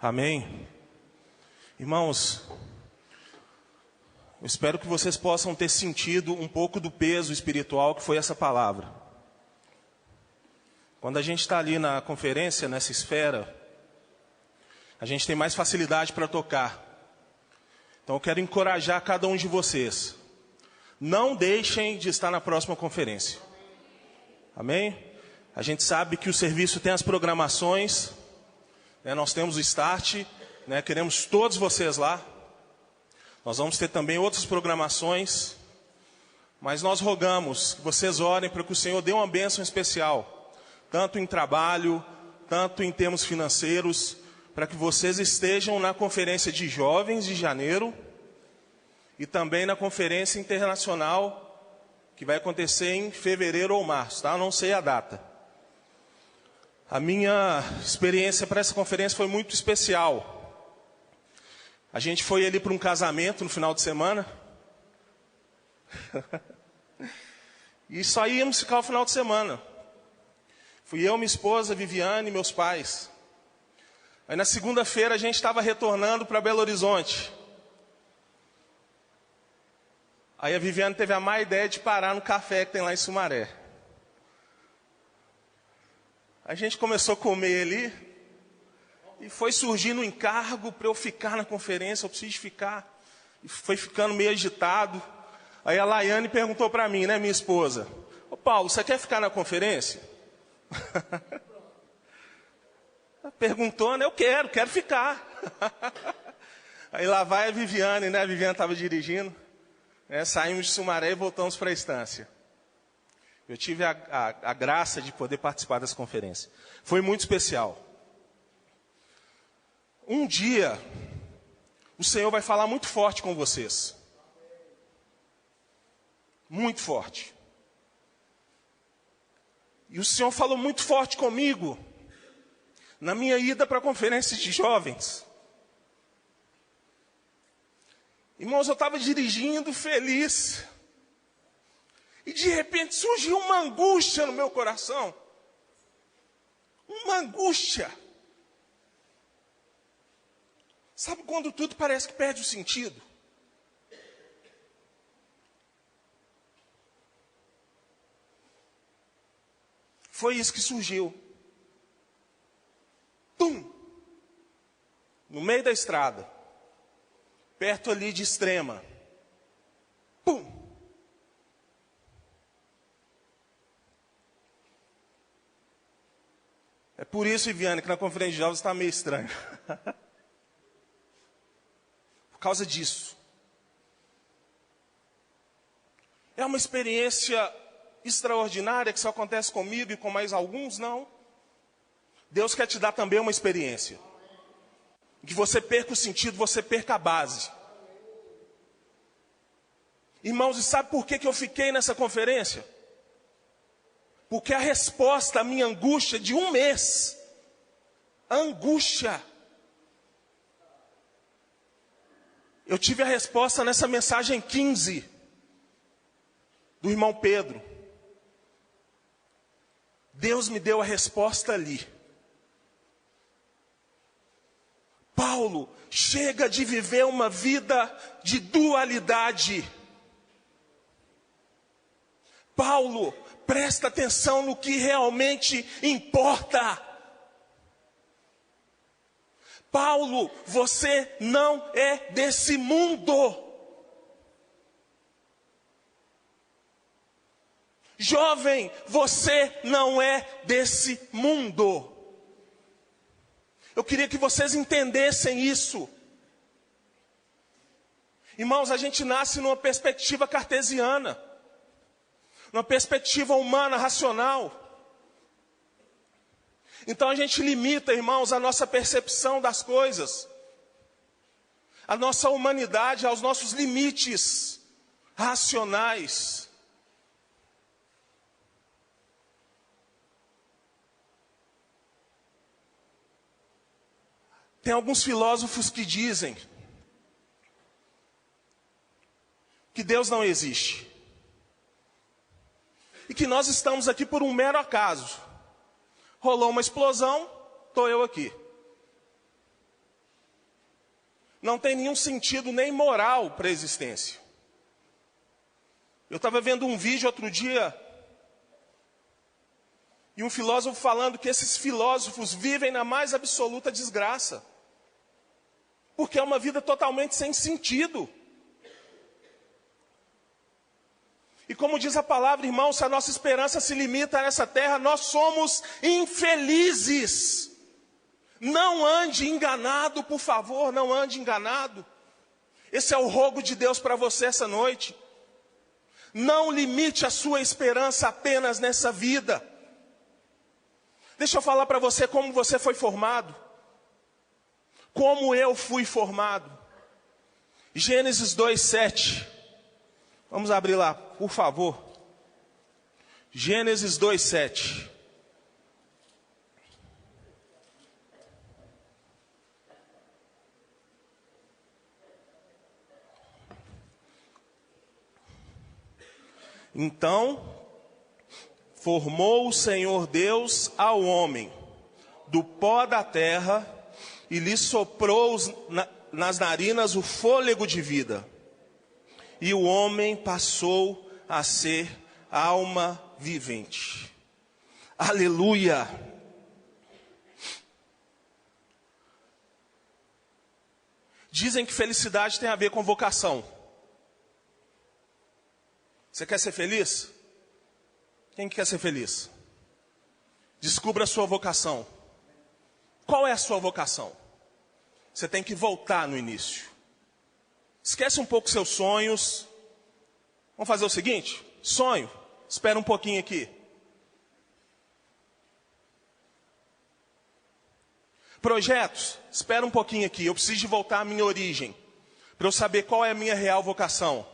Amém? Irmãos, eu espero que vocês possam ter sentido um pouco do peso espiritual que foi essa palavra. Quando a gente está ali na conferência, nessa esfera, a gente tem mais facilidade para tocar. Então eu quero encorajar cada um de vocês. Não deixem de estar na próxima conferência. Amém? A gente sabe que o serviço tem as programações, né? Nós temos o Start, né? Queremos todos vocês lá. Nós vamos ter também outras programações, mas nós rogamos que vocês orem para que o Senhor dê uma bênção especial, tanto em trabalho, tanto em termos financeiros, para que vocês estejam na conferência de jovens de janeiro e também na conferência internacional que vai acontecer em fevereiro ou março, tá? Eu não sei a data. A minha experiência para essa conferência foi muito especial. A gente foi ali para um casamento no final de semana. E só íamos ficar o final de semana. Fui eu, minha esposa, Viviane e meus pais. Aí na segunda-feira a gente estava retornando para Belo Horizonte. Aí a Viviane teve a má ideia de parar no café que tem lá em Sumaré. A gente começou a comer ali. E foi surgindo um encargo para eu ficar na conferência, eu preciso ficar. E foi ficando meio agitado. Aí a Laiane perguntou para mim, né, minha esposa: ô Paulo, você quer ficar na conferência? Perguntou, né? Eu quero ficar. Aí lá vai a Viviane, né? A Viviane estava dirigindo. Né? Saímos de Sumaré e voltamos para a estância. Eu tive a graça de poder participar dessa conferência. Foi muito especial. Um dia, o Senhor vai falar muito forte com vocês. Muito forte. E o Senhor falou muito forte comigo na minha ida para a conferência de jovens. Irmãos, eu estava dirigindo feliz. E de repente surgiu uma angústia no meu coração. Uma angústia. Sabe quando tudo parece que perde o sentido? Foi isso que surgiu. Tum! No meio da estrada. Perto ali de Extrema. Pum! É por isso, Viviane, que na conferência de jovens está meio estranho. Por causa disso. É uma experiência extraordinária que só acontece comigo e com mais alguns? Não. Deus quer te dar também uma experiência. Que você perca o sentido, você perca a base. Irmãos, e sabe por que eu fiquei nessa conferência? Porque a resposta à minha angústia de um mês, angústia, eu tive a resposta nessa mensagem 15, do irmão Pedro. Deus me deu a resposta ali. Paulo, chega de viver uma vida de dualidade. Paulo, presta atenção no que realmente importa. Paulo, você não é desse mundo. Jovem, você não é desse mundo. Eu queria que vocês entendessem isso. Irmãos, a gente nasce numa perspectiva cartesiana. Numa perspectiva humana, racional. Então a gente limita, irmãos, a nossa percepção das coisas. A nossa humanidade aos nossos limites racionais. Tem alguns filósofos que dizem que Deus não existe. E que nós estamos aqui por um mero acaso. Rolou uma explosão, estou eu aqui. não tem nenhum sentido nem moral para a existência. Eu estava vendo um vídeo outro dia, e um filósofo falando que esses filósofos vivem na mais absoluta desgraça, porque é uma vida totalmente sem sentido. E como diz a palavra, irmãos, se a nossa esperança se limita nessa terra, nós somos infelizes. Não ande enganado, por favor, não ande enganado. Esse é o rogo de Deus para você essa noite. Não limite a sua esperança apenas nessa vida. Deixa eu falar para você como você foi formado. Como eu fui formado. Gênesis 2:7. Vamos abrir lá, por favor. Gênesis 2:7. Então, formou o Senhor Deus ao homem do pó da terra e lhe soprou nas narinas o fôlego de vida. E o homem passou a ser alma vivente. Aleluia! Dizem que felicidade tem a ver com vocação. Você quer ser feliz? Quem quer ser feliz? Descubra a sua vocação. Qual é a sua vocação? Você tem que voltar no início. Esquece um pouco seus sonhos. Vamos fazer o seguinte? Sonho, espera um pouquinho aqui. Projetos, espera um pouquinho aqui. Eu preciso de voltar à minha origem, para eu saber qual é a minha real vocação.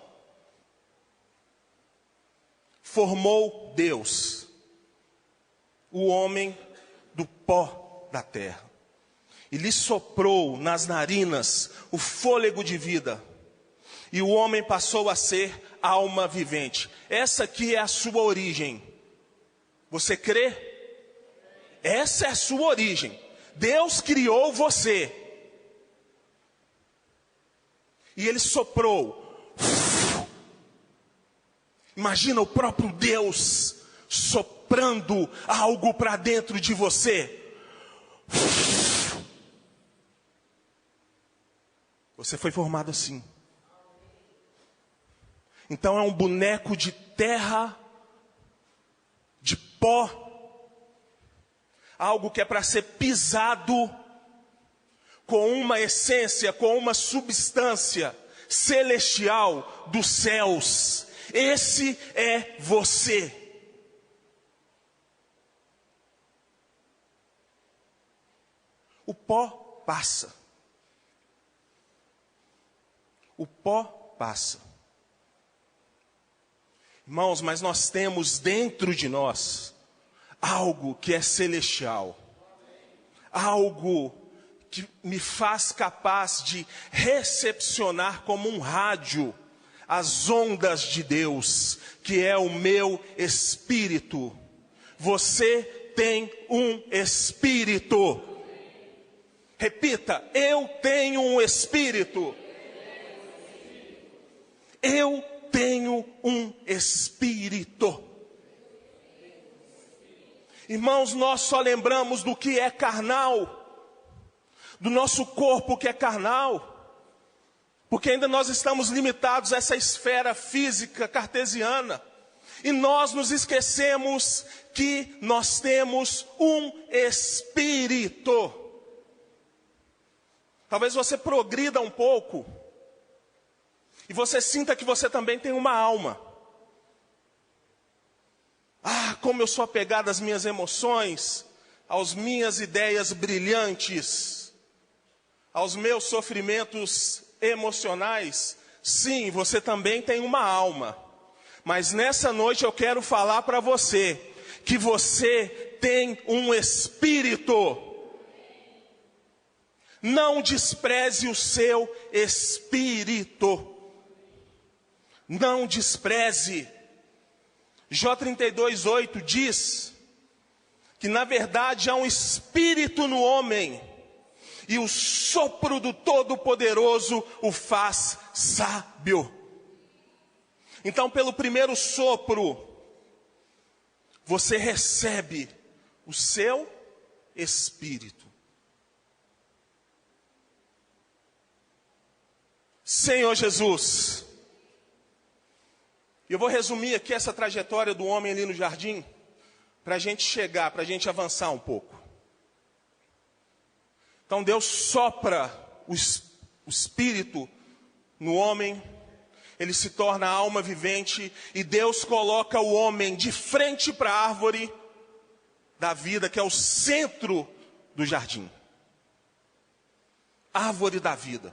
Formou Deus o homem do pó da terra e lhe soprou nas narinas o fôlego de vida, e o homem passou a ser alma vivente. Essa aqui é a sua origem. Você crê? Essa é a sua origem. Deus criou você e Ele soprou. Imagina o próprio Deus soprando algo para dentro de você. Você foi formado assim. Então é um boneco de terra, de pó, algo que é para ser pisado com uma essência, com uma substância celestial dos céus. Esse é você. O pó passa. O pó passa. Irmãos, mas nós temos dentro de nós algo que é celestial. Algo que me faz capaz de recepcionar como um rádio as ondas de Deus, que é o meu espírito. Você tem um espírito. Repita, eu tenho um espírito. Eu tenho um espírito. Irmãos, nós só lembramos do que é carnal, do nosso corpo que é carnal, porque ainda nós estamos limitados a essa esfera física cartesiana. E nós nos esquecemos que nós temos um espírito. Talvez você progrida um pouco e você sinta que você também tem uma alma. Ah, como eu sou apegado às minhas emoções, às minhas ideias brilhantes, aos meus sofrimentos emocionais. Sim, você também tem uma alma. Mas nessa noite eu quero falar para você que você tem um espírito. Não despreze o seu espírito. Não despreze. Jó 32:8 diz que na verdade há um espírito no homem, e o sopro do Todo-Poderoso o faz sábio. Então, pelo primeiro sopro, você recebe o seu Espírito. Senhor Jesus, eu vou resumir aqui essa trajetória do homem ali no jardim, para a gente chegar, para a gente avançar um pouco. Então Deus sopra o Espírito no homem, ele se torna alma vivente, e Deus coloca o homem de frente para a árvore da vida, que é o centro do jardim. Árvore da vida.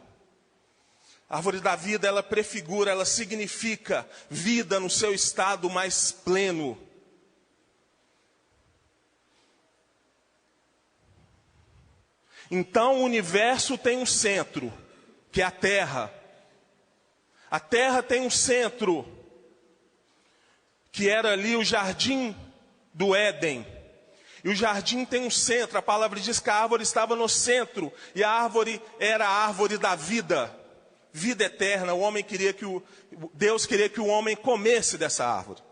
A árvore da vida, ela prefigura, ela significa vida no seu estado mais pleno. Então o universo tem um centro, que é a Terra. A Terra tem um centro, que era ali o jardim do Éden. E o jardim tem um centro, a palavra diz que a árvore estava no centro, e a árvore era a árvore da vida. Vida eterna. Deus queria que o homem comesse dessa árvore.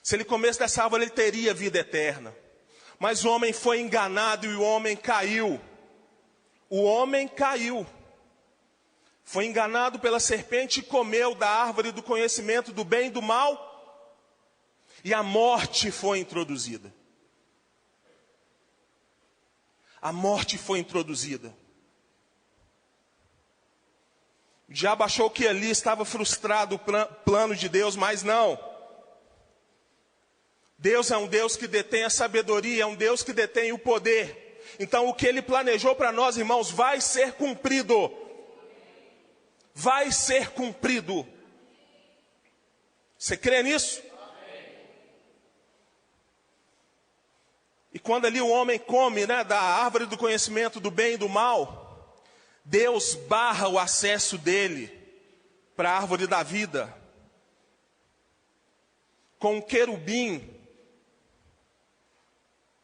Se ele comesse dessa árvore, ele teria vida eterna. Mas o homem foi enganado e o homem caiu. O homem caiu. Foi enganado pela serpente e comeu da árvore do conhecimento do bem e do mal. E a morte foi introduzida. A morte foi introduzida. O diabo achou que ali estava frustrado o plano de Deus, mas não. Deus é um Deus que detém a sabedoria, é um Deus que detém o poder. Então o que Ele planejou para nós, irmãos, vai ser cumprido. Vai ser cumprido. Você crê nisso? E quando ali o homem come, da árvore do conhecimento do bem e do mal, Deus barra o acesso dele para a árvore da vida com um querubim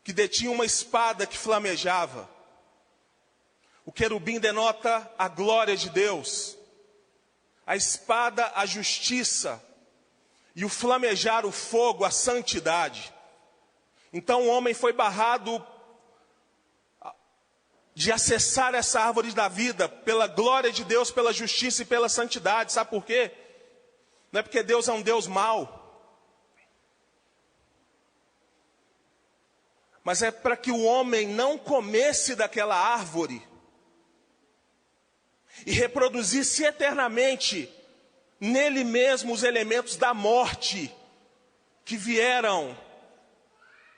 que detinha uma espada que flamejava. O querubim denota a glória de Deus, a espada a justiça e o flamejar o fogo a santidade. Então o homem foi barrado de acessar essa árvore da vida, pela glória de Deus, pela justiça e pela santidade. Sabe por quê? Não é porque Deus é um Deus mau, mas é para que o homem não comesse daquela árvore e reproduzisse eternamente nele mesmo os elementos da morte que vieram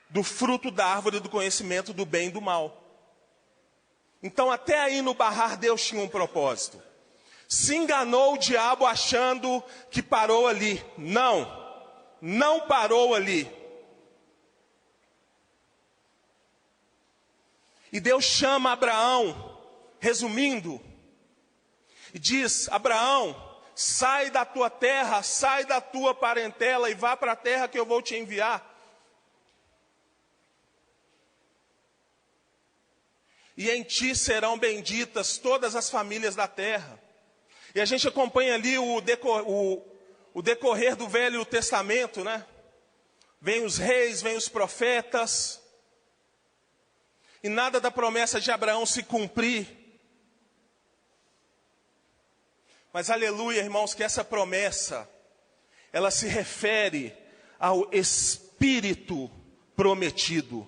do fruto da árvore do conhecimento do bem e do mal. Então até aí no barrar Deus tinha um propósito. Se enganou o diabo achando que parou ali. Não parou ali. E Deus chama Abraão, resumindo, e diz: Abraão, sai da tua terra, sai da tua parentela e vá para a terra que eu vou te enviar. E em ti serão benditas todas as famílias da terra. E a gente acompanha ali o decorrer do Velho Testamento, Vem os reis, vem os profetas. E nada da promessa de Abraão se cumprir. Mas aleluia, irmãos, que essa promessa, ela se refere ao Espírito prometido.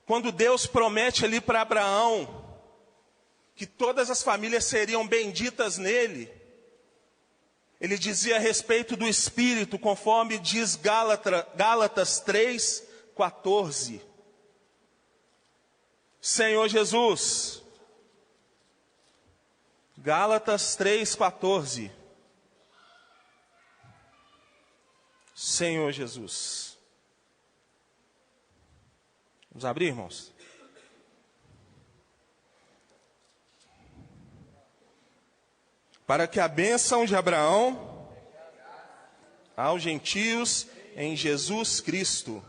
Quando Deus promete ali para Abraão que todas as famílias seriam benditas nele, ele dizia a respeito do Espírito, conforme diz Gálatas 3:14. Senhor Jesus, Gálatas 3:14. Senhor Jesus. Vamos abrir, irmãos? Para que a bênção de Abraão aos gentios em Jesus Cristo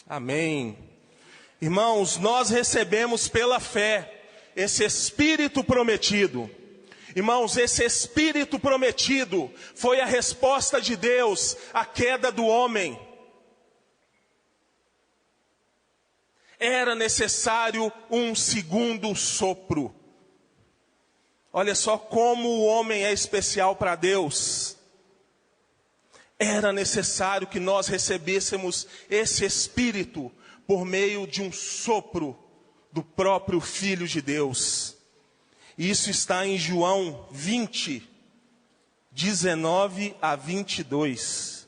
Amém. Irmãos, nós recebemos pela fé esse Espírito prometido. Irmãos, esse Espírito prometido foi a resposta de Deus à queda do homem. Era necessário um segundo sopro. Olha só como o homem é especial para Deus. Era necessário que nós recebêssemos esse Espírito por meio de um sopro do próprio Filho de Deus. Isso está em João 20, 19 a 22.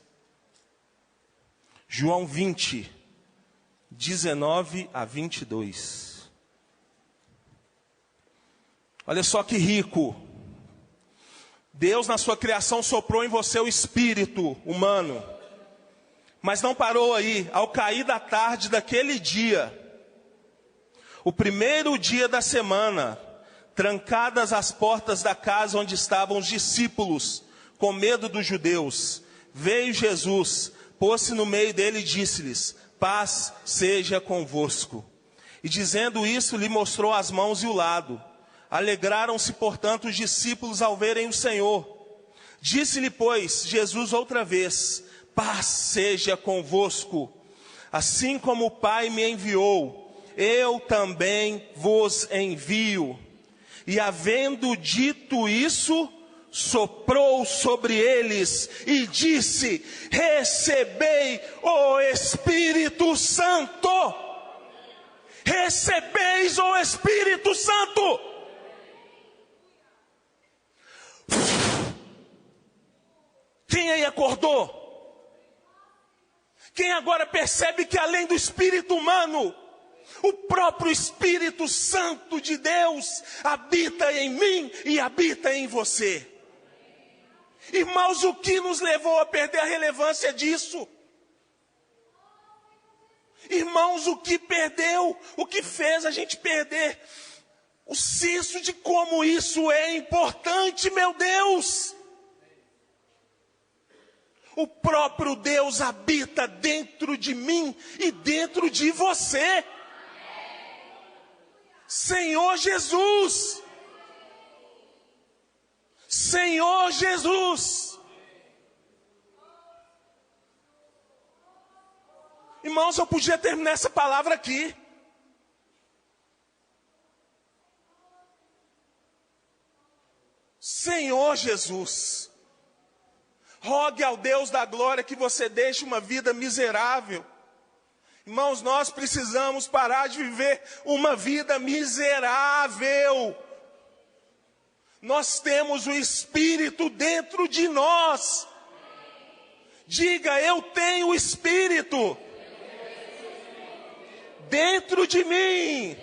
João 20, 19 a 22. Olha só que rico. Deus na sua criação soprou em você o espírito humano. Mas não parou aí. Ao cair da tarde daquele dia, o primeiro dia da semana, trancadas as portas da casa onde estavam os discípulos, com medo dos judeus, veio Jesus, pôs-se no meio dele e disse-lhes: paz seja convosco. E dizendo isso, lhe mostrou as mãos e o lado. Alegraram-se, portanto, os discípulos ao verem o Senhor. Disse-lhe, pois, Jesus outra vez: paz seja convosco. Assim como o Pai me enviou, eu também vos envio. E havendo dito isso, soprou sobre eles e disse: recebei o Espírito Santo. Recebeis o Espírito Santo. Quem aí acordou? Quem agora percebe que além do espírito humano, o próprio Espírito Santo de Deus habita em mim e habita em você? Irmãos, o que nos levou a perder a relevância disso? Irmãos, o que perdeu? O que fez a gente perder o senso de como isso é importante, meu Deus? O próprio Deus habita dentro de mim e dentro de você. Senhor Jesus. Senhor Jesus. Irmãos, eu podia terminar essa palavra aqui. Senhor Jesus. Rogue ao Deus da glória que você deixe uma vida miserável. Irmãos, nós precisamos parar de viver uma vida miserável. Nós temos o Espírito dentro de nós. Diga: eu tenho o Espírito dentro de mim.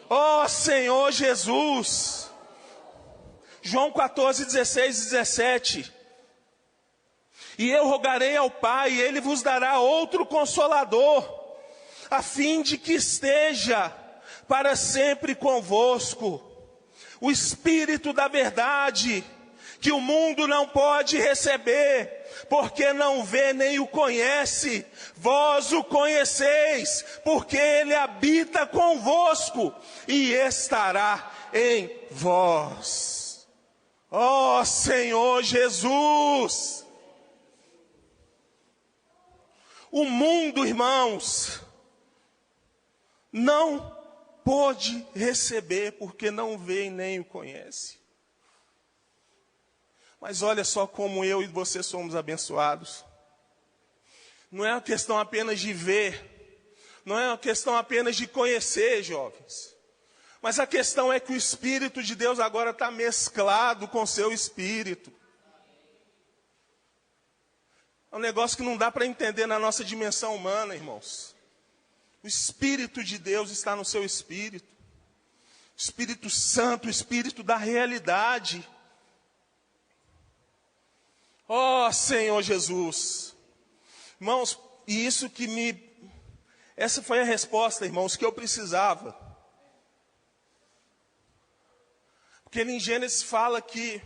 Ó Senhor Jesus. João 14, 16 e 17. E eu rogarei ao Pai, e Ele vos dará outro Consolador, a fim de que esteja para sempre convosco. O Espírito da verdade, que o mundo não pode receber, porque não vê nem o conhece. Vós o conheceis, porque Ele habita convosco e estará em vós. Ó Senhor Jesus! O mundo, irmãos, não pôde receber porque não vê e nem o conhece. Mas olha só como eu e você somos abençoados. Não é uma questão apenas de ver, não é uma questão apenas de conhecer, jovens. Mas a questão é que o Espírito de Deus agora está mesclado com o seu Espírito. É um negócio que não dá para entender na nossa dimensão humana, irmãos. O Espírito de Deus está no seu Espírito. O Espírito Santo, o Espírito da realidade. Ó Senhor Jesus. Irmãos, e isso que essa foi a resposta, irmãos, que eu precisava. Porque ele em Gênesis fala que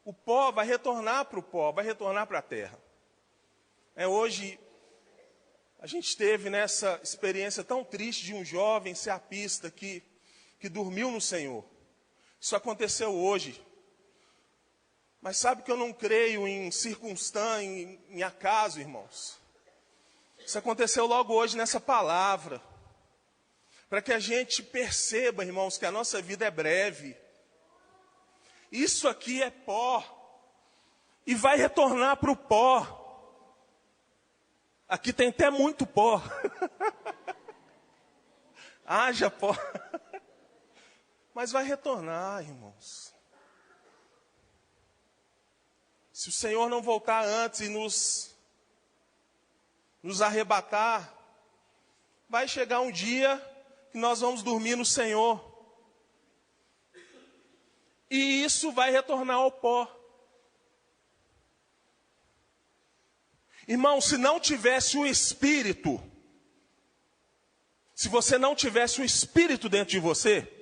o pó vai retornar para o pó, vai retornar para a terra. Hoje, A gente teve nessa experiência tão triste de um jovem seapista que dormiu no Senhor. Isso aconteceu hoje. Mas sabe que eu não creio em circunstância, em acaso, irmãos. Isso aconteceu logo hoje nessa palavra. Para que a gente perceba, irmãos, que a nossa vida é breve. Isso aqui é pó. E vai retornar para o pó. Aqui tem até muito pó. Haja pó. Mas vai retornar, irmãos. Se o Senhor não voltar antes e nos arrebatar, vai chegar um dia que nós vamos dormir no Senhor. E isso vai retornar ao pó. Irmão, se não tivesse o Espírito, se você não tivesse o Espírito dentro de você,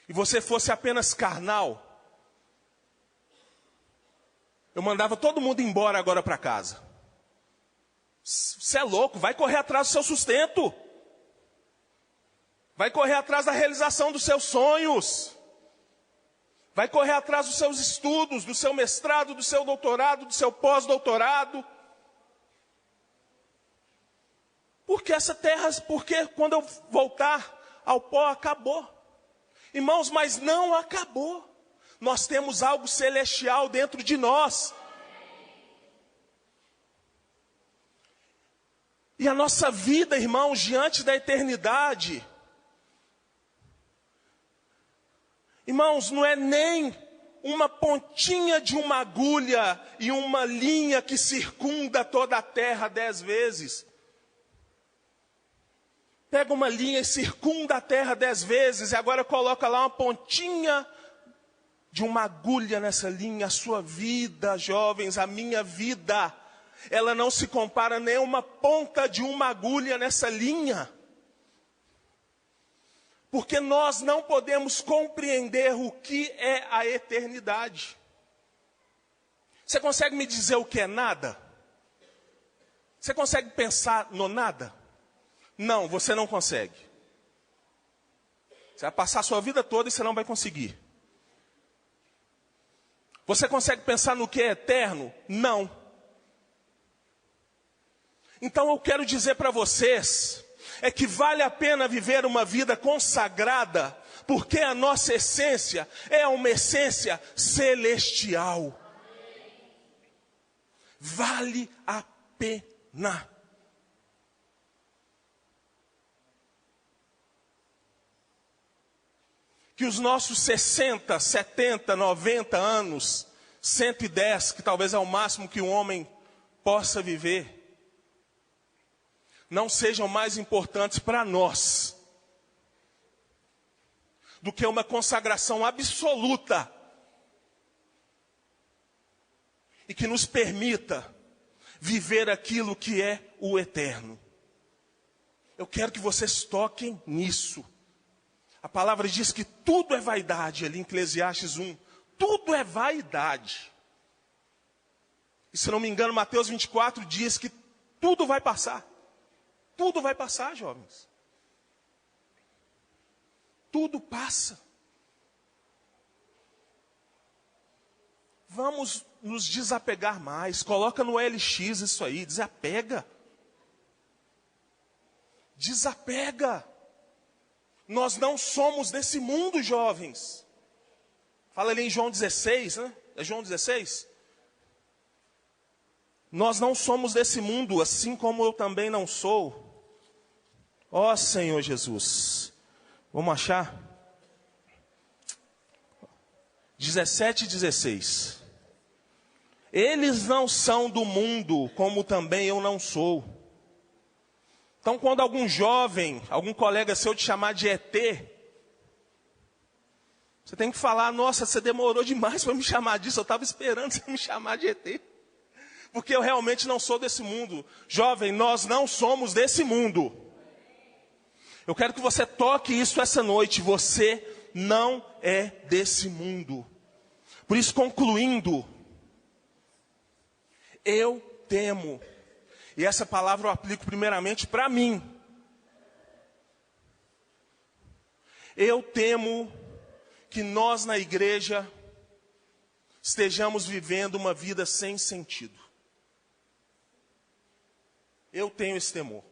e você fosse apenas carnal, eu mandava todo mundo embora agora para casa. Você é louco, vai correr atrás do seu sustento. Vai correr atrás da realização dos seus sonhos. Vai correr atrás dos seus estudos, do seu mestrado, do seu doutorado, do seu pós-doutorado. Porque quando eu voltar ao pó, acabou. Irmãos, mas não acabou. Nós temos algo celestial dentro de nós. E a nossa vida, irmãos, diante da eternidade, irmãos, não é nem uma pontinha de uma agulha e uma linha que circunda toda a terra 10 vezes. Pega uma linha e circunda a terra 10 vezes e agora coloca lá uma pontinha de uma agulha nessa linha. A sua vida, jovens, a minha vida, ela não se compara nem uma ponta de uma agulha nessa linha. Porque nós não podemos compreender o que é a eternidade. Você consegue me dizer o que é nada? Você consegue pensar no nada? Não, você não consegue. Você vai passar a sua vida toda e você não vai conseguir. Você consegue pensar no que é eterno? Não. Então eu quero dizer para vocês, é que vale a pena viver uma vida consagrada, porque a nossa essência é uma essência celestial. Vale a pena. Que os nossos 60, 70, 90 anos, 110, que talvez é o máximo que um homem possa viver, não sejam mais importantes para nós do que uma consagração absoluta e que nos permita viver aquilo que é o eterno. Eu quero que vocês toquem nisso. A palavra diz que tudo é vaidade, ali em Eclesiastes 1. Tudo é vaidade. E se não me engano, Mateus 24 diz que tudo vai passar. Tudo vai passar, jovens. Tudo passa. Vamos nos desapegar mais. Coloca no LX isso aí, desapega. Desapega. Nós não somos desse mundo, jovens. Fala ali em João 16, né? É João 16? Nós não somos desse mundo, assim como eu também não sou. Ó Senhor Jesus. Vamos achar? 17 e 16. Eles não são do mundo, como também eu não sou. Então, quando algum jovem, algum colega seu te chamar de ET, você tem que falar, nossa, você demorou demais para me chamar disso, eu estava esperando você me chamar de ET. Porque eu realmente não sou desse mundo. Jovem, nós não somos desse mundo. Eu quero que você toque isso essa noite. Você não é desse mundo. Por isso, concluindo, eu temo E essa palavra eu aplico primeiramente para mim. Eu temo que nós na igreja estejamos vivendo uma vida sem sentido. Eu tenho esse temor.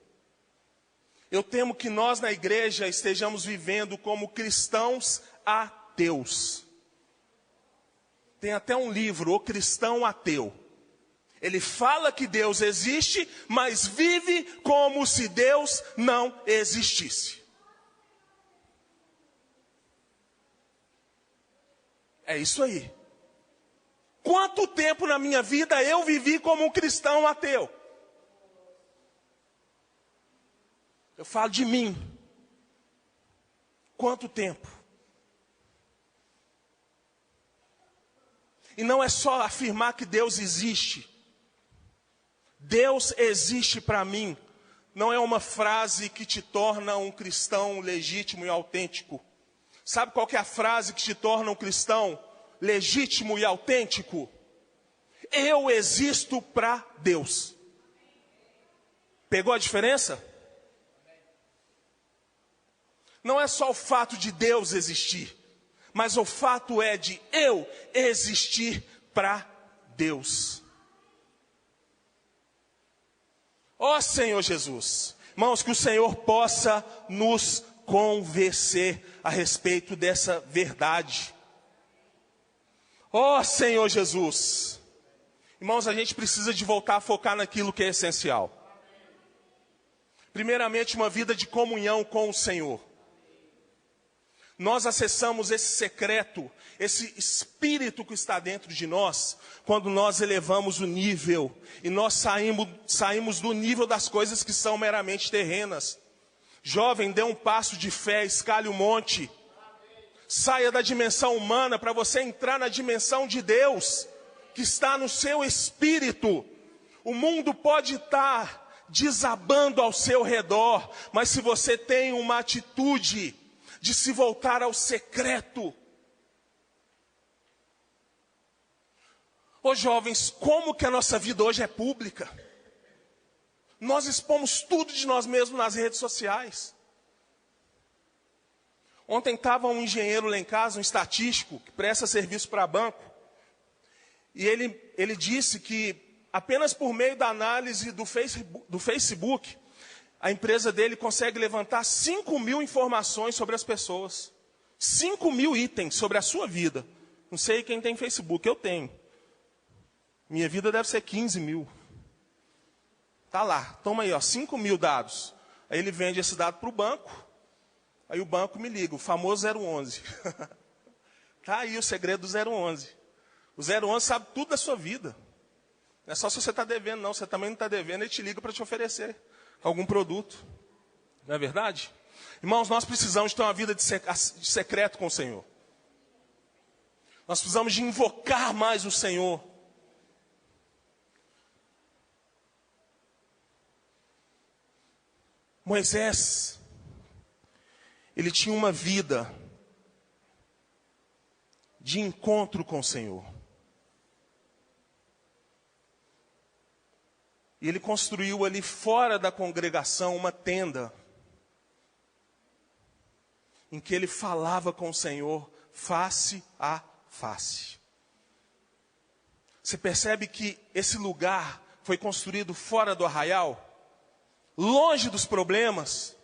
Eu temo que nós na igreja estejamos vivendo como cristãos ateus. Tem até um livro, O Cristão Ateu. Ele fala que Deus existe, mas vive como se Deus não existisse. É isso aí. Quanto tempo na minha vida eu vivi como um cristão ateu? Eu falo de mim. Quanto tempo? E não é só afirmar que Deus existe. Deus existe para mim. Não é uma frase que te torna um cristão legítimo e autêntico. Sabe qual que é a frase que te torna um cristão legítimo e autêntico? Eu existo para Deus. Pegou a diferença? Não é só o fato de Deus existir, mas o fato é de eu existir para Deus. Ó Senhor Jesus, irmãos, que o Senhor possa nos convencer a respeito dessa verdade. Ó Senhor Jesus, irmãos, a gente precisa de voltar a focar naquilo que é essencial. Primeiramente, uma vida de comunhão com o Senhor. Nós acessamos esse secreto, esse espírito que está dentro de nós, quando nós elevamos o nível, e nós saímos do nível das coisas que são meramente terrenas. Jovem, dê um passo de fé, escale o monte. Saia da dimensão humana para você entrar na dimensão de Deus, que está no seu espírito. O mundo pode estar desabando ao seu redor, mas se você tem uma atitude de se voltar ao secreto. Ô jovens, como que a nossa vida hoje é pública? Nós expomos tudo de nós mesmos nas redes sociais. Ontem estava um engenheiro lá em casa, um estatístico, que presta serviço para banco. E ele disse que apenas por meio da análise do Facebook, a empresa dele consegue levantar 5.000 informações sobre as pessoas. 5.000 itens sobre a sua vida. Não sei quem tem Facebook, eu tenho. Minha vida deve ser 15.000. Tá lá, toma aí, ó, 5.000 dados. Aí ele vende esse dado para o banco. Aí o banco me liga, o famoso 011. Tá aí o segredo do 011. O 011 sabe tudo da sua vida. Não é só se você está devendo, não. Você também não está devendo, ele te liga para te oferecer algum produto. Não é verdade? Irmãos, nós precisamos ter uma vida de secreto com o Senhor. Nós precisamos de invocar mais o Senhor. Moisés, ele tinha uma vida de encontro com o Senhor. E ele construiu ali fora da congregação uma tenda, em que ele falava com o Senhor face a face. Você percebe que esse lugar foi construído fora do arraial? Longe dos problemas,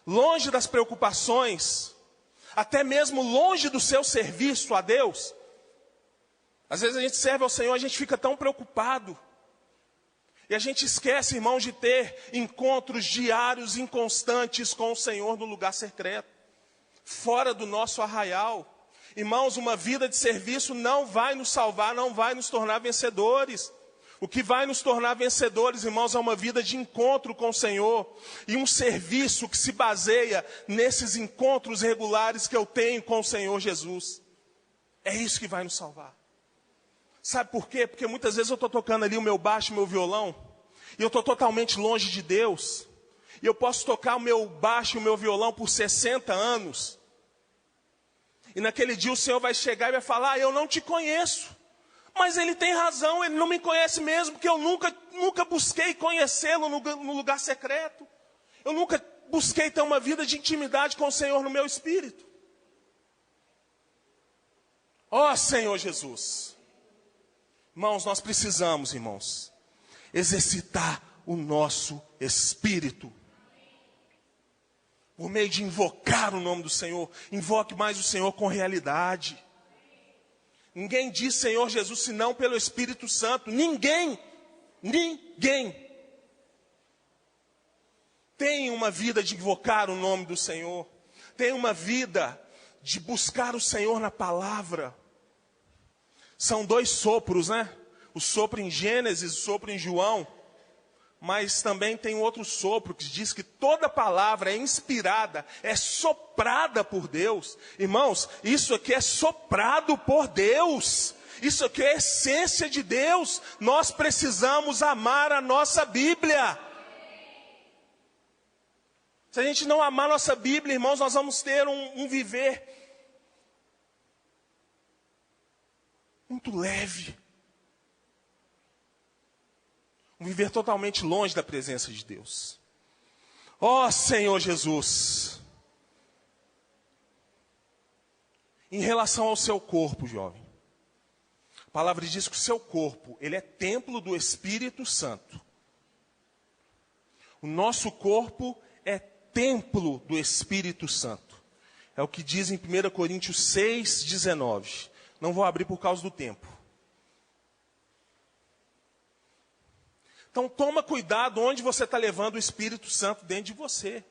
longe das preocupações, até mesmo longe do seu serviço a Deus. Às vezes a gente serve ao Senhor, a gente fica tão preocupado. E a gente esquece, irmãos, de ter encontros diários, inconstantes com o Senhor no lugar secreto, fora do nosso arraial. Irmãos, uma vida de serviço não vai nos salvar, não vai nos tornar vencedores. O que vai nos tornar vencedores, irmãos, é uma vida de encontro com o Senhor. E um serviço que se baseia nesses encontros regulares que eu tenho com o Senhor Jesus. É isso que vai nos salvar. Sabe por quê? Porque muitas vezes eu estou tocando ali o meu baixo, o meu violão, e eu estou totalmente longe de Deus. E eu posso tocar o meu baixo e o meu violão por 60 anos. E naquele dia o Senhor vai chegar e vai falar, eu não te conheço. Mas ele tem razão, ele não me conhece mesmo, porque eu nunca busquei conhecê-lo no lugar secreto. Eu nunca busquei ter uma vida de intimidade com o Senhor no meu espírito. Ó Senhor Jesus. Irmãos, nós precisamos, irmãos, exercitar o nosso espírito. Por meio de invocar o nome do Senhor. Invoque mais o Senhor com realidade. Ninguém diz Senhor Jesus senão pelo Espírito Santo. Ninguém. Tem uma vida de invocar o nome do Senhor. Tem uma vida de buscar o Senhor na palavra. São dois sopros, né? O sopro em Gênesis, o sopro em João. Mas também tem outro sopro que diz que toda palavra é inspirada, é soprada por Deus. Irmãos, isso aqui é soprado por Deus. Isso aqui é a essência de Deus. Nós precisamos amar a nossa Bíblia. Se a gente não amar a nossa Bíblia, irmãos, nós vamos ter um viver muito leve. Um viver totalmente longe da presença de Deus. Ó Senhor Jesus. Em relação ao seu corpo, jovem. A palavra diz que o seu corpo, ele é templo do Espírito Santo. O nosso corpo é templo do Espírito Santo. É o que diz em 1 Coríntios 6:19. Não vou abrir por causa do tempo. Então toma cuidado onde você está levando o Espírito Santo dentro de você.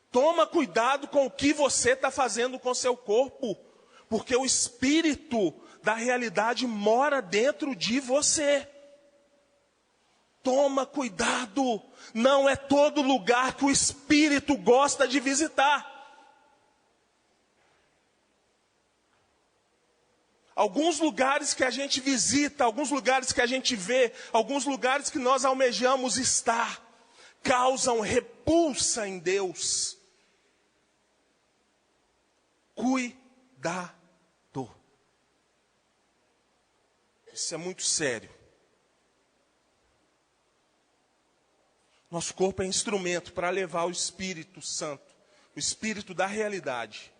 Toma cuidado com o que você está fazendo com o seu corpo. Porque o Espírito da realidade mora dentro de você. Toma cuidado. Não é todo lugar que o Espírito gosta de visitar. Alguns lugares que a gente visita, alguns lugares que a gente vê, alguns lugares que nós almejamos estar, causam repulsa em Deus. Cuidado. Isso é muito sério. Nosso corpo é instrumento para levar o Espírito Santo, o Espírito da realidade,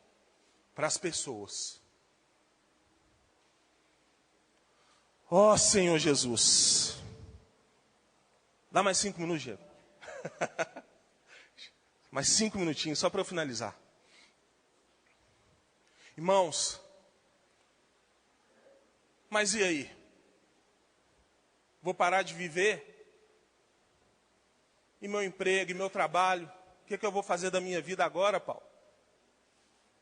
para as pessoas. Ó Senhor Jesus. Dá mais 5 minutos, Diego. Mais 5 minutinhos, só para eu finalizar. Irmãos, mas e aí? Vou parar de viver? E meu emprego, e meu trabalho? O que eu vou fazer da minha vida agora, Paulo?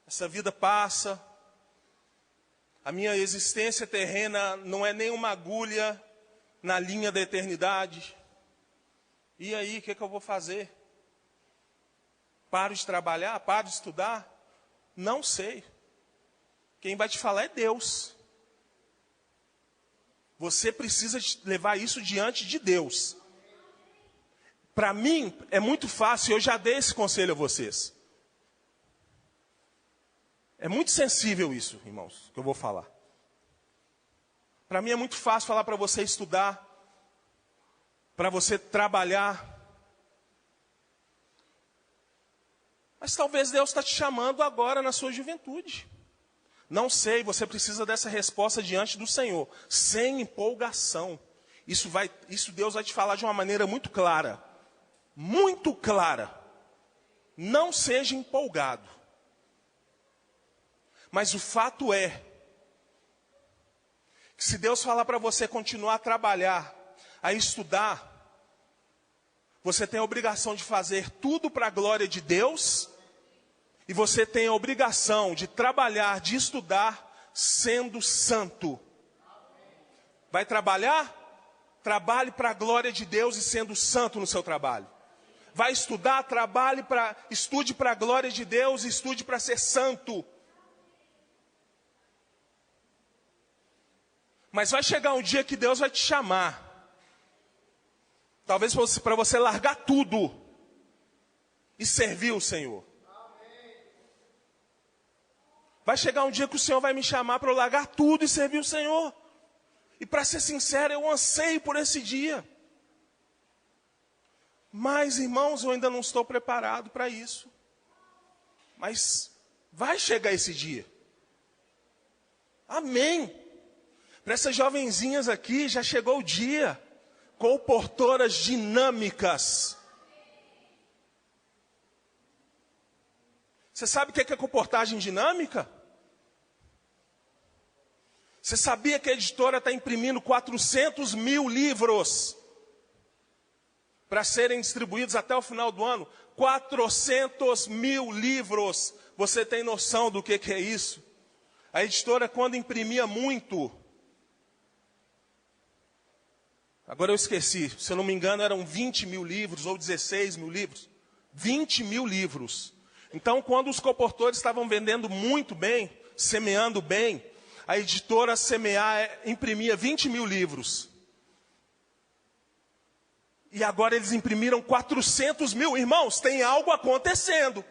Essa vida passa. A minha existência terrena não é nem uma agulha na linha da eternidade. E aí, o que eu vou fazer? Paro de trabalhar? Paro de estudar? Não sei. Quem vai te falar é Deus. Você precisa levar isso diante de Deus. Para mim, é muito fácil, eu já dei esse conselho a vocês. É muito sensível isso, irmãos, que eu vou falar. Para mim é muito fácil falar para você estudar, para você trabalhar. Mas talvez Deus está te chamando agora na sua juventude. Não sei, você precisa dessa resposta diante do Senhor, sem empolgação. Isso Deus vai te falar de uma maneira muito clara. Muito clara. Não seja empolgado. Mas o fato é que se Deus falar para você continuar a trabalhar, a estudar, você tem a obrigação de fazer tudo para a glória de Deus, e você tem a obrigação de trabalhar, de estudar, sendo santo. Vai trabalhar? Trabalhe para a glória de Deus e sendo santo no seu trabalho. Vai estudar? Estude para a glória de Deus e estude para ser santo. Mas vai chegar um dia que Deus vai te chamar. Talvez para você largar tudo e servir o Senhor. Vai chegar um dia que o Senhor vai me chamar para eu largar tudo e servir o Senhor. E para ser sincero, eu anseio por esse dia. Mas, irmãos, eu ainda não estou preparado para isso. Mas vai chegar esse dia. Amém. Para essas jovenzinhas aqui, já chegou o dia. Comportoras dinâmicas. Você sabe o que é comportagem dinâmica? Você sabia que a editora está imprimindo 400 mil livros para serem distribuídos até o final do ano? 400 mil livros. Você tem noção do que é isso? A editora, quando imprimia muito, agora eu esqueci, se eu não me engano eram 20 mil livros ou 16 mil livros. 20 mil livros. Então, quando os comportores estavam vendendo muito bem, semeando bem, a editora imprimia 20 mil livros. E agora eles imprimiram 400 mil. Irmãos, tem algo acontecendo.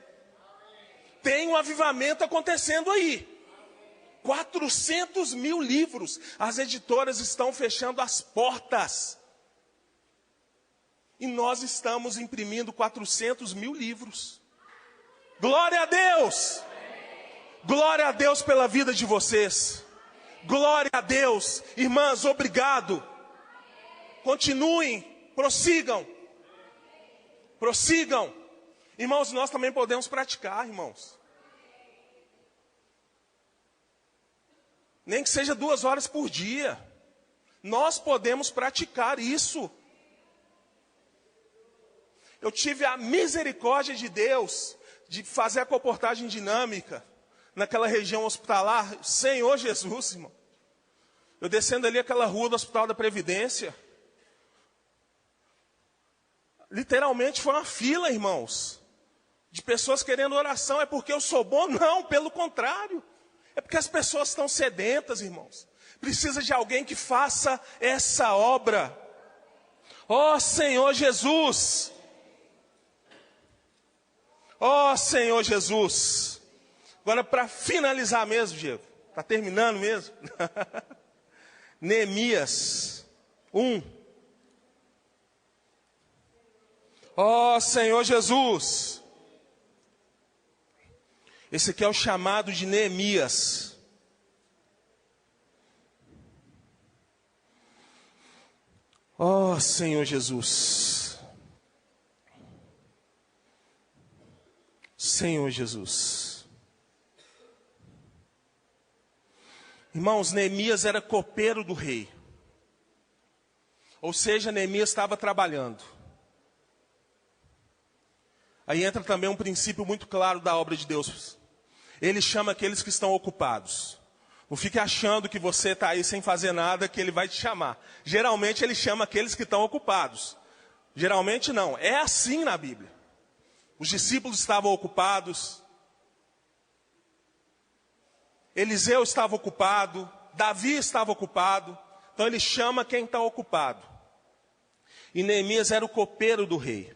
Tem um avivamento acontecendo aí. 400 mil livros. As editoras estão fechando as portas. E nós estamos imprimindo 400 mil livros. Glória a Deus! Glória a Deus pela vida de vocês. Glória a Deus. Irmãs, obrigado. Continuem, prossigam. Prossigam. Irmãos, nós também podemos praticar, irmãos. Nem que seja 2 horas por dia. Nós podemos praticar isso. Eu tive a misericórdia de Deus de fazer a comportagem dinâmica naquela região hospitalar. Senhor Jesus, irmão. Eu descendo ali aquela rua do Hospital da Previdência. Literalmente foi uma fila, irmãos. De pessoas querendo oração. É porque eu sou bom? Não, pelo contrário. É porque as pessoas estão sedentas, irmãos. Precisa de alguém que faça essa obra. Ó Senhor Jesus. Ó Senhor Jesus. Agora, para finalizar mesmo, Diego. Está terminando mesmo? Neemias 1. Ó Senhor Jesus. Esse aqui é o chamado de Neemias. Ó Senhor Jesus. Senhor Jesus. Irmãos, Neemias era copeiro do rei. Ou seja, Neemias estava trabalhando. Aí entra também um princípio muito claro da obra de Deus. Ele chama aqueles que estão ocupados. Não fique achando que você está aí sem fazer nada, que ele vai te chamar. Geralmente ele chama aqueles que estão ocupados. Geralmente não. É assim na Bíblia. Os discípulos estavam ocupados. Eliseu estava ocupado. Davi estava ocupado. Então ele chama quem está ocupado. E Neemias era o copeiro do rei.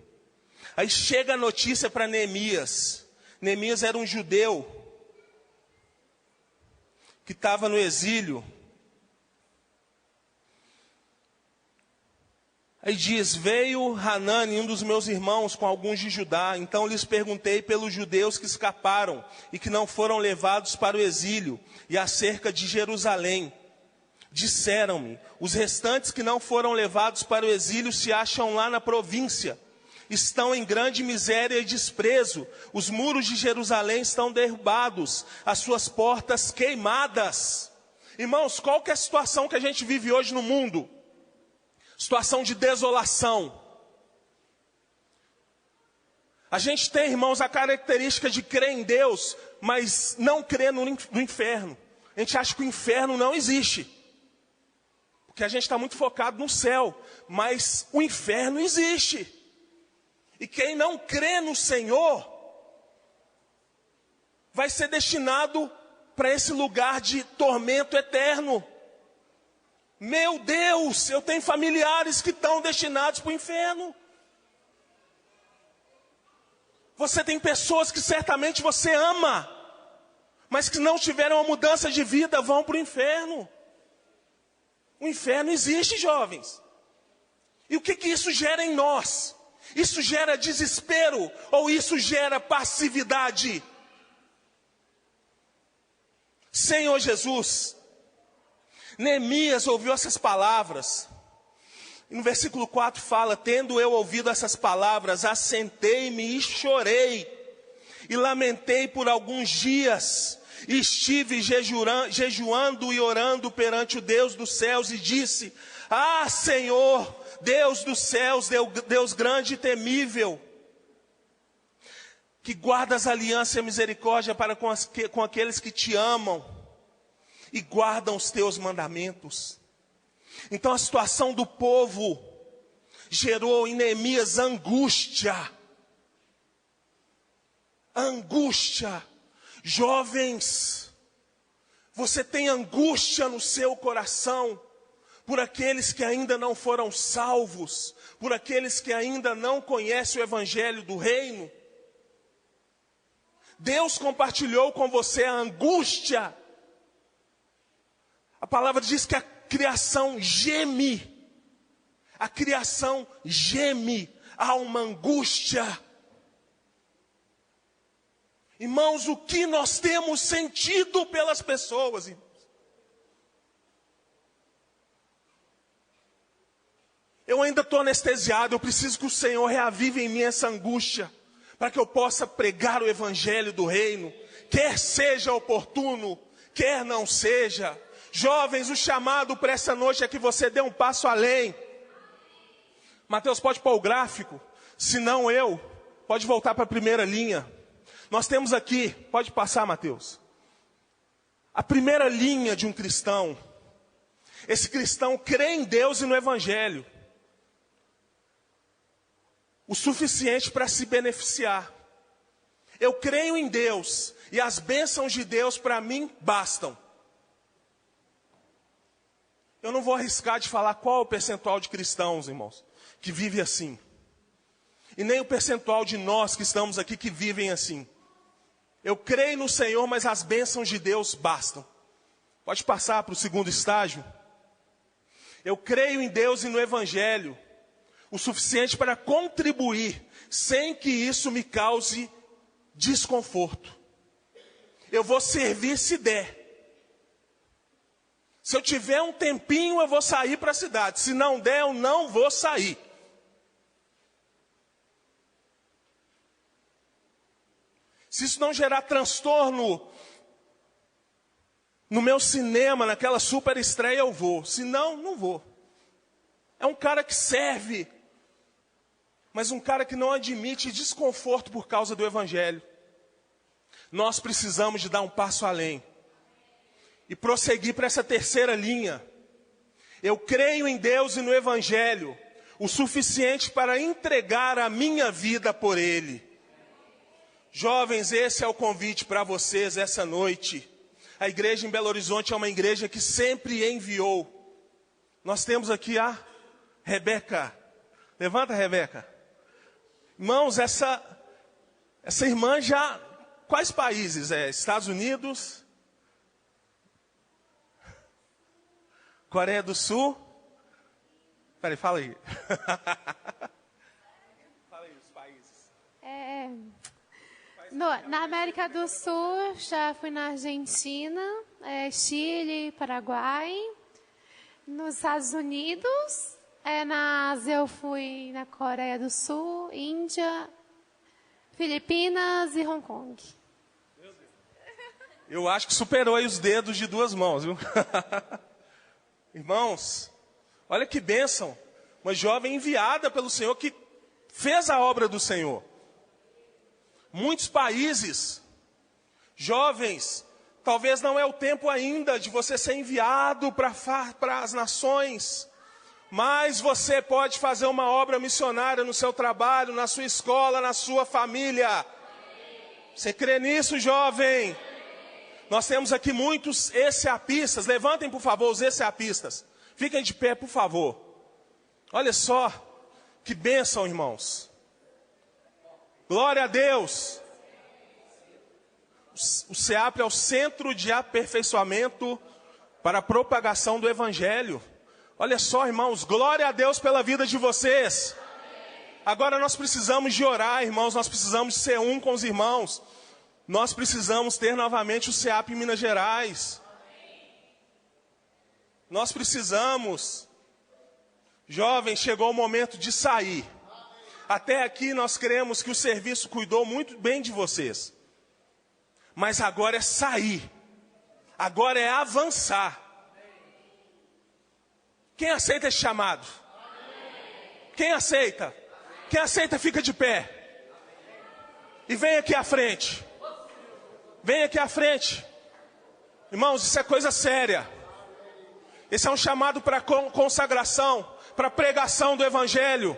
Aí chega a notícia para Neemias. Neemias era um judeu que estava no exílio. Aí diz: veio Hanani, um dos meus irmãos, com alguns de Judá. Então lhes perguntei pelos judeus que escaparam e que não foram levados para o exílio, e acerca de Jerusalém. Disseram-me: os restantes que não foram levados para o exílio se acham lá na província. Estão em grande miséria e desprezo. Os muros de Jerusalém estão derrubados, as suas portas queimadas. Irmãos, qual que é a situação que a gente vive hoje no mundo? Situação de desolação. A gente tem, irmãos, a característica de crer em Deus, mas não crer no inferno. A gente acha que o inferno não existe. Porque a gente está muito focado no céu, mas o inferno existe. E quem não crê no Senhor vai ser destinado para esse lugar de tormento eterno. Meu Deus, eu tenho familiares que estão destinados para o inferno. Você tem pessoas que certamente você ama, mas que não tiveram uma mudança de vida vão para o inferno. O inferno existe, jovens. E o que isso gera em nós? Isso gera desespero ou isso gera passividade? Senhor Jesus, Neemias ouviu essas palavras. E no versículo 4 fala: tendo eu ouvido essas palavras, assentei-me e chorei, e lamentei por alguns dias, e estive jejuando e orando perante o Deus dos céus, e disse: ah, Senhor, Deus dos céus, Deus grande e temível, que guardas aliança e misericórdia para com aqueles que te amam e guardam os teus mandamentos. Então a situação do povo gerou em Neemias angústia. Angústia. Jovens, você tem angústia no seu coração por aqueles que ainda não foram salvos, por aqueles que ainda não conhecem o evangelho do reino? Deus compartilhou com você a angústia. A palavra diz que a criação geme. A criação geme. Há uma angústia. Irmãos, o que nós temos sentido pelas pessoas, irmãos? Eu ainda estou anestesiado, eu preciso que o Senhor reavive em mim essa angústia, para que eu possa pregar o evangelho do reino, quer seja oportuno, quer não seja. Jovens, o chamado para essa noite é que você dê um passo além. Mateus, pode pôr o gráfico? Se não eu, pode voltar para a primeira linha. Nós temos aqui, pode passar, Mateus, a primeira linha de um cristão. Esse cristão crê em Deus e no evangelho o suficiente para se beneficiar. Eu creio em Deus e as bênçãos de Deus para mim bastam. Eu não vou arriscar de falar qual é o percentual de cristãos, irmãos, que vive assim. E nem o percentual de nós que estamos aqui que vivem assim. Eu creio no Senhor, mas as bênçãos de Deus bastam. Pode passar para o segundo estágio. Eu creio em Deus e no evangelho o suficiente para contribuir, sem que isso me cause desconforto. Eu vou servir se der. Se eu tiver um tempinho, eu vou sair para a cidade. Se não der, eu não vou sair. Se isso não gerar transtorno no meu cinema, naquela super estreia, eu vou. Se não, não vou. É um cara que serve, mas um cara que não admite desconforto por causa do evangelho. Nós precisamos de dar um passo além e prosseguir para essa terceira linha. Eu creio em Deus e no evangelho o suficiente para entregar a minha vida por Ele. Jovens, esse é o convite para vocês essa noite. A igreja em Belo Horizonte é uma igreja que sempre enviou. Nós temos aqui a Rebeca. Levanta, Rebeca. Irmãos, essa irmã já... Quais países? Estados Unidos? Coreia do Sul? Peraí, fala aí. Fala aí os países. Na América do Sul, já fui na Argentina, Chile, Paraguai. Nos Estados Unidos, na Ásia eu fui na Coreia do Sul, Índia, Filipinas e Hong Kong. Eu acho que superou aí os dedos de duas mãos, viu? Irmãos, olha que bênção. Uma jovem enviada pelo Senhor que fez a obra do Senhor. Muitos países, jovens, talvez não é o tempo ainda de você ser enviado para as nações, mas você pode fazer uma obra missionária no seu trabalho, na sua escola, na sua família. Você crê nisso, jovem? Nós temos aqui muitos ECAPistas. Levantem, por favor, os ECAPistas. Fiquem de pé, por favor. Olha só, que bênção, irmãos. Glória a Deus. O CEAP é o Centro de Aperfeiçoamento para a Propagação do Evangelho. Olha só, irmãos, glória a Deus pela vida de vocês. Agora nós precisamos de orar, irmãos, nós precisamos ser um com os irmãos. Nós precisamos ter novamente o CEAP em Minas Gerais. Nós precisamos. Jovens, chegou o momento de sair. Até aqui nós cremos que o serviço cuidou muito bem de vocês. Mas agora é sair. Agora é avançar. Quem aceita esse chamado? Quem aceita? Quem aceita fica de pé. E vem aqui à frente. Vem aqui à frente. Irmãos, isso é coisa séria. Esse é um chamado para consagração, para pregação do Evangelho.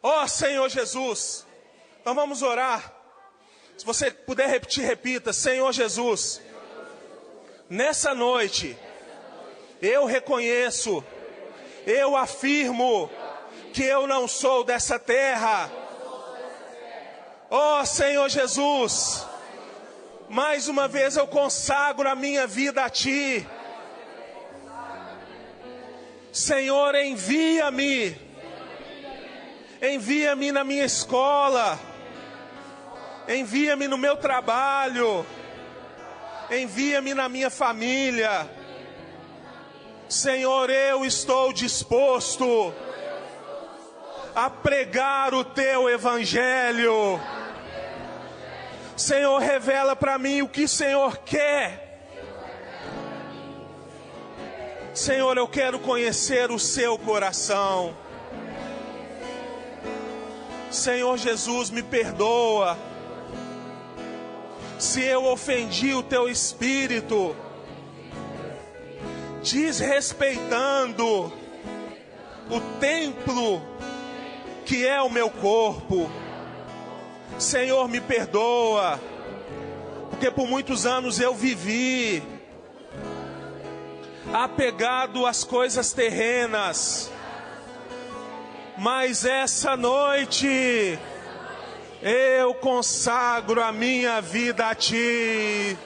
Ó Senhor Jesus, nós vamos orar. Se você puder repetir, repita. Senhor Jesus, nessa noite, eu reconheço, eu afirmo que eu não sou dessa terra. Ó Senhor Jesus, mais uma vez eu consagro a minha vida a Ti. Senhor, envia-me. Envia-me na minha escola. Envia-me no meu trabalho. Envia-me na minha família. Senhor, eu estou disposto a pregar o Teu Evangelho. Senhor, revela para mim o que o Senhor quer. Senhor, eu quero conhecer o Seu coração. Senhor Jesus, me perdoa se eu ofendi o Teu Espírito, desrespeitando o templo que é o meu corpo. Senhor, me perdoa, porque por muitos anos eu vivi apegado às coisas terrenas. Mas essa noite eu consagro a minha vida a Ti.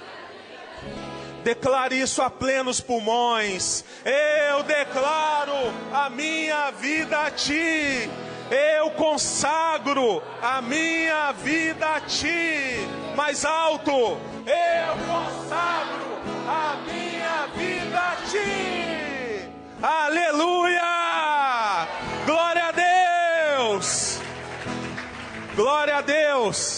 Declare isso a plenos pulmões. Eu declaro a minha vida a Ti. Eu consagro a minha vida a Ti. Mais alto. Eu consagro a minha vida a Ti. Aleluia! Glória a Deus! Glória a Deus!